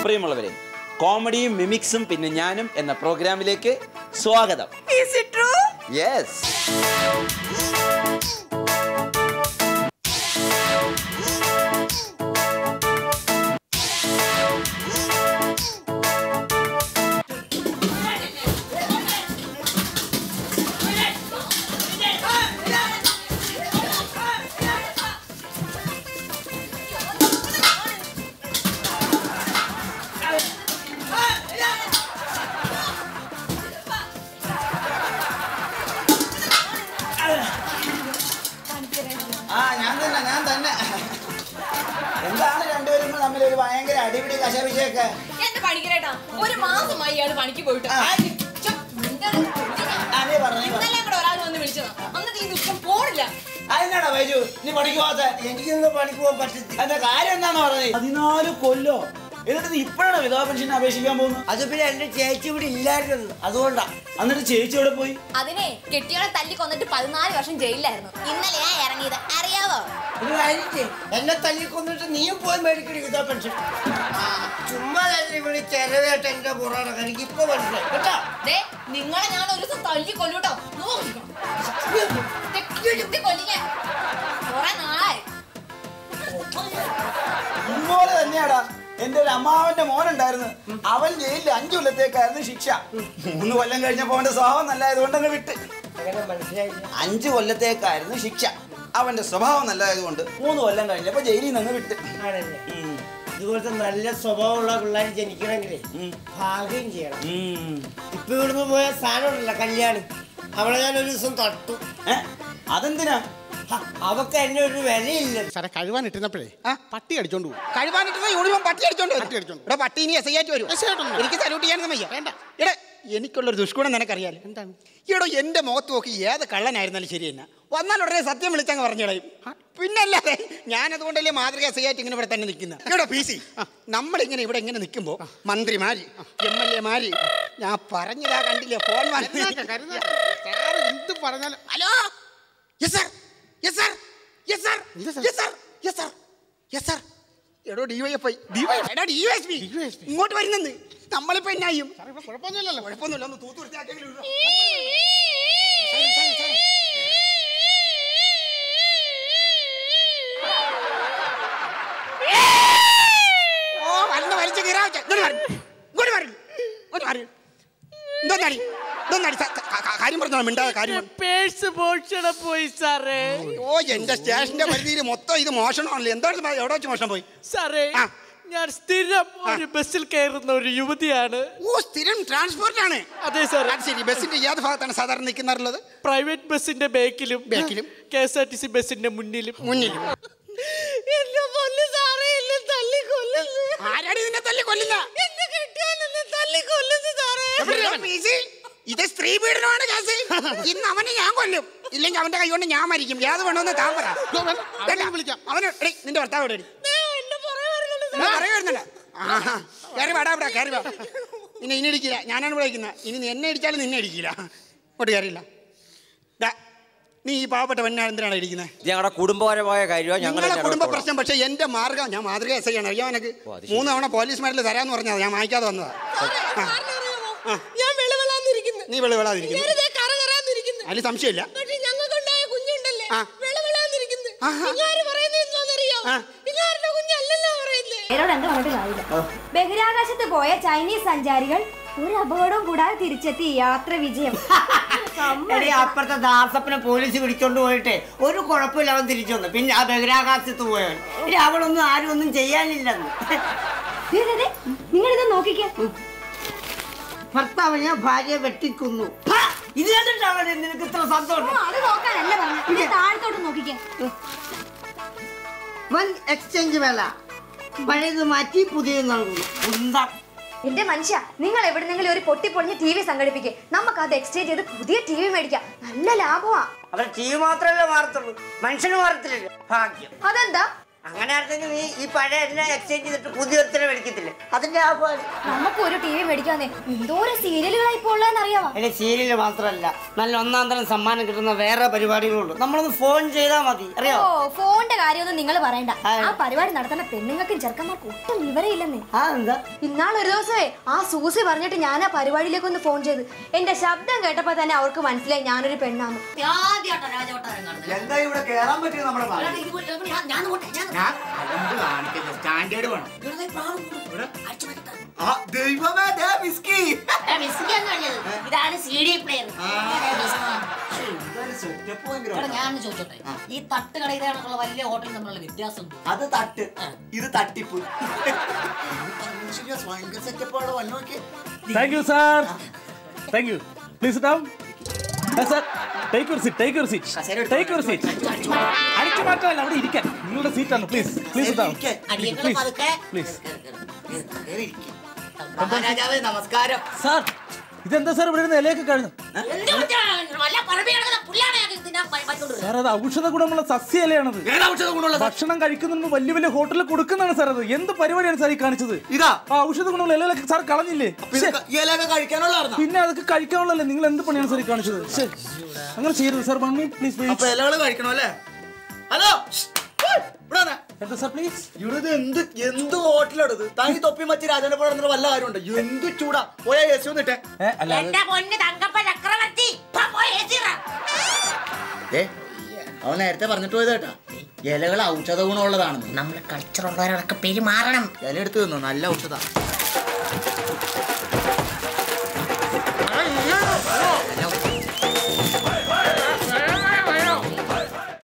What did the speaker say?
പ്രിയമുള്ളവരെ, കോമഡിയും മിമിക്സും പിന്നെ ഞാനും എന്ന പ്രോഗ്രാമിലേക്ക് സ്വാഗതം. യെസ്. എന്താണ് രണ്ടുപേരും തമ്മിൽ ഒരു ഭയങ്കര അടിപിടി കശപിശയൊക്കെ? എന്റെ പണിക്കരേട്ടാ, ഒരു മാസമായി ഇയാള് പണിക്ക് പോയിട്ട് ഒരാൾ വന്ന് വിളിച്ചതാ. എന്നിട്ട് ഈ ദിവസം പോണില്ല. അതെന്നാടാ വൈജു നീ പണിക്ക് പോകാത്ത? എനിക്ക് പണിക്ക് പോകാൻ പറ്റില്ല. അതിന്റെ കാര്യം എന്താണെന്ന് പറഞ്ഞത്? 14 കൊല്ലോ എന്നിട്ട് ഇപ്പോഴാണ് വിധവാ പെൻഷൻ അപേക്ഷിക്കാൻ പോകുന്നത്. അത് പിന്നെ എന്റെ ചേച്ചി ഇവിടെ ഇല്ലായിരുന്നു, അതുകൊണ്ടാ. എന്നിട്ട് ചേച്ചി ഇവിടെ പോയി? അതിനെ കെട്ടിയോളെ തല്ലി കൊന്നിട്ട് 14 വർഷം ജയിലിലായിരുന്നു. ഇന്നലെയാ ഇറങ്ങിയത്, അറിയാവോ? എന്നെ തല്ലി കൊന്നിട്ട് നീയും പോയി മേടിക്കടി വിധവാ പെൻഷൻ. ചുമ്മാ തന്നെ ഇവിടെ ചെലവേട്ട് എന്റെ പുറകെ എനിക്ക് ഇപ്പൊ മനസ്സിലായി കേട്ടോ. നിങ്ങളെ ഞാൻ ഒരു ദിവസം തല്ലി കൊല്ലൂട്ടോ. കൊറേ നാളായി. ഇതുപോലെ തന്നെയാടാ എന്റെ ഒരു അമ്മാവന്റെ മോനുണ്ടായിരുന്നു. അവൻ ജയിലിൽ 5 കൊല്ലത്തേക്കായിരുന്നു ശിക്ഷ. 3 കൊല്ലം കഴിഞ്ഞപ്പോ അവന്റെ സ്വഭാവം നല്ലതായതുകൊണ്ട് അങ്ങ് വിട്ട്. 5 കൊല്ലത്തേക്കായിരുന്നു ശിക്ഷ. അവന്റെ സ്വഭാവം നല്ലതായതുകൊണ്ട് 3 കൊല്ലം കഴിഞ്ഞപ്പോ ജയിലിൽ നിന്ന് വിട്ട്. ഇതുപോലത്തെ നല്ല സ്വഭാവമുള്ള പിള്ളേർ ജനിക്കണമെങ്കിലേ ഭാഗ്യം ചെയ്യണം. ഇപ്പൊ ഇവിടുന്ന് പോയ സാധനമുണ്ടല്ലോ കല്യാണി, അവളെ ഞാൻ ഒരു ദിവസം തട്ടു. അതെന്തിനാ? അവക്ക് എന്നെ ഒരു വിലയില്ല. സാറേ, കഴിവാനിട്ടിരുന്നപ്പോഴേ പട്ടി അടിച്ചോണ്ട് പോകും. കഴിവാനിട്ടുന്ന യൂണിഫോം പട്ടി അടിച്ചോണ്ട് ഇവിടെ പട്ടി ഇനി എസ് ഐ ആയിട്ട് വരും. എനിക്ക് സല്യൂട്ട് ചെയ്യാനൊന്നും വയ്യ. വേണ്ട. ഇവിടെ എനിക്കുള്ളൊരു ദുഷ്ഗുണം നിനക്കറിയാലോ. എന്താണ്? ഈടോ എന്റെ മുഖത്ത് നോക്കി ഏത് കള്ളനായിരുന്നാലും ശരി തന്നെ വന്നാൽ ഉടനെ സത്യം വിളിച്ചങ്ങ് പറഞ്ഞോളയും. പിന്നല്ലാതെ ഞാനതുകൊണ്ടല്ലേ മാതൃക എസ് ഐ ആയിട്ട് ഇങ്ങനെ ഇവിടെ തന്നെ നിൽക്കുന്നത്. ഇവിടെ പി സി നമ്മളിങ്ങനെ ഇവിടെ ഇങ്ങനെ നിൽക്കുമ്പോൾ മന്ത്രിമാര് MLA മാര് ഞാൻ പറഞ്ഞതാ കണ്ടില്ലേ ഫോൺ എന്ത് പറഞ്ഞാലും hello yes sir yes sir yes sir yes sir yes sir yes sir എടോ DYFI എടാ DYSP ഇങ്ങോട്ട് വരുന്നെന്ന്. നമ്മളിപ്പോ എന്നായും? കുഴപ്പമൊന്നുമില്ലല്ലോ. കുഴപ്പമൊന്നുമില്ല. ഒന്ന് തൂത്ത് വൃത്തിയാക്കെങ്കിലും. ഓ വന്ന് വലിച്ചു കീറാ. ഇങ്ങോട്ട് വരും. എന്തോന്നാടി കാര്യം പറഞ്ഞോ? മിണ്ടാതെ കാര്യം. പേഴ്സ് മോഷണം പോയി സാറേ. ഓ എന്റെ സ്റ്റേഷന്റെ പരിധിയിൽ മൊത്തം ഇത് മോഷണമാണല്ലോ. എന്താണ് എവിടെ വെച്ച് മോഷണം പോയി? സാറേ, ഞാൻ സ്ഥിരം ഒരു ബസ്സിൽ കയറുന്ന ഒരു യുവതിയാണ്. ഓ സ്ഥിരം ട്രാൻസ്പോർട്ട് ആണ്? അതെ സാർ. ശരി. ബസ്സിന്റെ ഏത് ഭാഗത്താണ് സാധാരണ നിൽക്കുന്നുള്ളത്? പ്രൈവറ്റ് ബസ്സിന്റെ ബാക്കിലും KSRTC ബസ്സിന്റെ മുന്നിലും. എന്നെ കൊല്ലു സാറേ, എന്നെ തല്ലി കൊല്ലുന്നു. ആരാടി നിന്നെ തല്ലി കൊല്ലുന്ന? എന്നെ കെട്ടിയാൽ എന്നെ തല്ലി കൊല്ലുന്നു സാറേ. ഇത് സ്ത്രീ പീഡനമാണ് കേസ്. ഇന്ന് അവനെ ഞാൻ കൊല്ലും, ഇല്ലെങ്കിൽ അവന്റെ കൈ കൊണ്ട് ഞാൻ മരിക്കും. ഏത് വേണമെന്ന് താൻ പറ. അവന് നിന്റെ ഭർത്താവ് എവിടെ? കയറി വാടാ ഇവിടെ, കയറി വാ. ഇനി ഇടിക്കില്ല, ഞാനാണ് വിളിക്കുന്നത്. ഇനി എന്നെ ഇടിച്ചാലും നിന്നെ ഇടിക്കില്ല. ഒട്ട് കയറിയില്ല. നീ ഈ പാവപ്പെട്ട വന്നാ എന്തിനാണ് ഇരിക്കുന്നത്? ഞങ്ങളുടെ കുടുംബപരമായ കാര്യമാണ്, ഞങ്ങളുടെ കുടുംബ പ്രശ്നം. പക്ഷെ എന്റെ മാർഗം ഞാൻ മാതൃക എസ് ഐ ആണ്. അറിയാം എനിക്ക് 3 തവണ പോലീസ് മെഡൽ തരാന്ന് പറഞ്ഞാൽ ഞാൻ വാങ്ങിക്കാതെ വന്നതാ. നീ വെളിവിളാതിരിക്കുന്നു, അതിന് സംശയമില്ല. ബഹിരാകാശത്ത് പോയ ചൈനീസ് സഞ്ചാരികൾ ഒരു അപകടവും കൂടാതെ തിരിച്ചെത്തി. യാത്ര വിജയം. അപ്പുറത്തെ ദാസപ്പനെ പോലീസ് പിടിച്ചോണ്ട് പോയിട്ട് ഒരു കുഴപ്പമില്ല, അവൻ തിരിച്ചു വന്നു. പിന്നെ ആ ബഹിരാകാശത്ത് പോയവൻ അവളൊന്നും ആരും ഒന്നും ചെയ്യാനില്ലെന്ന്. നിങ്ങളിത് നോക്കിക്കേ. ഭർത്താവിനെ ഭാര്യയെ വെട്ടിക്കുന്നു. ഇത് കണ്ടിട്ടാണ് നിനക്ക് ഇത്ര സന്തോഷം? അത് നോക്കാനല്ല പറഞ്ഞത്, താഴത്തോട്ട് നോക്കിക്കേ. വൻ എക്സ്ചേഞ്ച് വേല, പഴയത് മാറ്റി പുതിയത് നൽകുന്നു. എന്റെ മനുഷ്യ, നിങ്ങൾ എവിടെന്നെങ്കിലും ഒരു പൊട്ടിപ്പൊളിഞ്ഞ് TV സംഘടിപ്പിക്കേ. നമുക്ക് അത് എക്സ്ചേഞ്ച് ചെയ്ത് പുതിയ TV മേടിക്കാം. നല്ല ലാഭമാ. അവർ TV മാത്രമല്ലേ മാറത്തുള്ളൂ, മനുഷ്യന് മാറത്തില്ലല്ലോ. ഭാഗ്യം. അതെന്താ? അങ്ങനെ ആർക്കെങ്കിലും നീ ഈ പഴയ എല്ലാം എക്സ്ചേഞ്ച് ചെയ്തിട്ട് പുതിയൊരുത്തരെ മേടിക്കത്തില്ലേ? അതിന്റെ ആഹ്വാനം. നമുക്ക് ഒരു ടി വി മേടിക്കാന്നേ എന്തോരം സീരിയലുകളായി ഇപ്പോൾ ഉള്ളതെന്ന് അറിയാമോ? അതിന്റെ സീരിയല് മാത്രമല്ല, നല്ല ഒന്നാം തരം സമ്മാനം കിട്ടുന്ന വേറെ പരിപാടികളുണ്ട്. നമ്മളൊന്ന് ഫോൺ ചെയ്താൽ മതി. അറിയോ? ഓ, ഫോണിന്റെ കാര്യമൊന്നും നിങ്ങൾ പറയണ്ട. ആ പരിപാടി നടത്തുന്ന പെണ്ണുങ്ങൾക്കും ചെറുക്കന്മാർക്കും ഒട്ടും വിവരമില്ലെന്നേ. എന്താ? ഇന്നാളൊരു ദിവസമേ ആ സൂസി പറഞ്ഞിട്ട് ഞാൻ ആ പരിപാടിയിലേക്ക് ഒന്ന് ഫോൺ ചെയ്ത് എന്റെ ശബ്ദം കേട്ടപ്പോ തന്നെ അവർക്ക് മനസ്സിലായി ഞാനൊരു പെണ്ണാണ്. എന്താ ഇവിടെ കേറാൻ പറ്റിയത് നമ്മുടെ സ്റ്റാൻഡേർഡ് വേണം. ദൈവമേ ഇതാണ് CD പ്ലെയർ. ഞാൻ ചോദിച്ചോട്ടെ, ഈ തട്ടുകടയിലുള്ള വലിയ ഹോട്ടൽ തമ്മിലുള്ള വ്യത്യാസം? അത് തട്ട്, ഇത് തട്ടിപ്പ്. ഭയങ്കര സെറ്റപ്പാണ്. വന്നു നോക്കി. Thank you sir, thank you. Please sit down. Sir, take your seat, take your seat, take your seat. അടിച്ചു മാറ്റാനല്ല, അവിടെ ഇരിക്കാൻ. നിങ്ങളുടെ സീറ്റാണ്. Please please sit down. Please. മഹാരാജാവേ നമസ്കാരം. സാർ, ഇതെന്താ സാർ ഇവിടെ ഇലയൊക്കെ കഴിഞ്ഞു? സാർ, അത് ഔഷധ ഗുണമുള്ള സസ്യ ഇലയാണത്. ഭക്ഷണം കഴിക്കുന്നതിന് മുമ്പ് വലിയ വലിയ ഹോട്ടലിൽ കൊടുക്കുന്നതാണ് സാർ. അത് എന്ത് പരിപാടിയാണ് സാർ ഈ കാണിച്ചത്? ഇതാ ആ ഔഷധ ഗുണമുള്ള ഇലയിലൊക്കെ സാർ കളഞ്ഞില്ലേ? കഴിക്കാനുള്ള പിന്നെ അതൊക്കെ കഴിക്കാനുള്ളല്ലേ? നിങ്ങൾ എന്ത് പണിയാണ് സാർ ഈ കാണിച്ചത്? അങ്ങനെ ചെയ്യരുത് സാർ. One minute please. ഇലകൾ കഴിക്കണോ അല്ലേ? ഹലോ, എന്താ സാർ പ്ലീസ്? ഇവിടെ എന്ത് ഹോട്ടലെടുത്ത് താങ്കി തൊപ്പി മച്ചി രാജാനെ പോലെ വല്ല കാര്യമുണ്ട്? എന്ത് ചൂടാ. പോയാ AC വന്നിട്ടെ. അവൻ നേരത്തെ പറഞ്ഞിട്ട് പോയത് കേട്ടാ, ഇലകൾ ഔഷധ ഗുണമുള്ളതാണെന്ന്. നമ്മുടെ കൾച്ചറുള്ളവരൊക്കെ പെരുമാറണം. ഇല എടുത്ത് തിന്നു, നല്ല ഔഷധ.